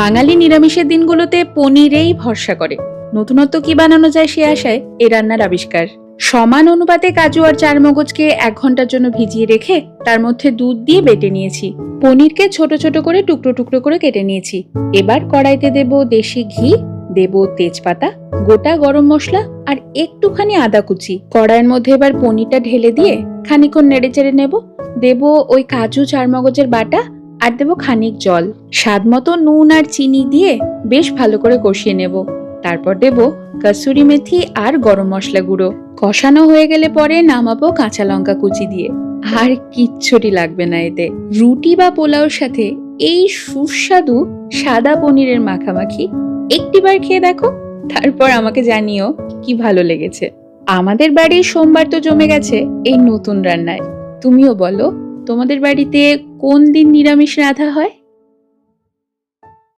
বাঙালি নিরামিষের দিনগুলোতে পনিরেই ভরসা করে। নতুনত্ব কি বানানো যায় সে আশায় এই রান্নার আবিষ্কার। সমান অনুপাতে কাজু আর চারমগজকে 1 ঘন্টার জন্য ভিজিয়ে রেখে তার মধ্যে দুধ দিয়ে বেটে নিয়েছি। পনিরকে ছোট ছোট করে টুকরো টুকরো করে কেটে নিয়েছি। এবার কড়াইতে দেব দেশি ঘি, দেব তেজপাতা, গোটা গরম মশলা আর একটুখানি আদা কুচি। কড়াইয়ের মধ্যে এবার পনিরটা ঢেলে দিয়ে খানিকক্ষণ নেড়ে চেড়ে নেব। দেব ওই কাজু চারমগজের বাটা আর দেব খানিক জল। স্বাদ মতো নুন আর চিনি দিয়ে বেশ ভালো করে কষিয়ে নেব। তারপর দেব কসুরি মেথি আর গরম মশলা গুঁড়ো। কষানো হয়ে গেলে পরে নামাবো কাঁচা লঙ্কা কুচি দিয়ে। আর কিচ্ছুটি লাগবে না এতে। রুটি বা পোলাওর সাথে এই সুস্বাদু সাদা পনিরের মাখামাখি একটিবার খেয়ে দেখো, তারপর আমাকে জানিও কি ভালো লেগেছে। আমাদের বাড়ির সোমবার তো জমে গেছে এই নতুন রান্নায়। তুমিও বলো তোমাদের বাড়িতে কোন দিন নিরামিষ রাধা হয়।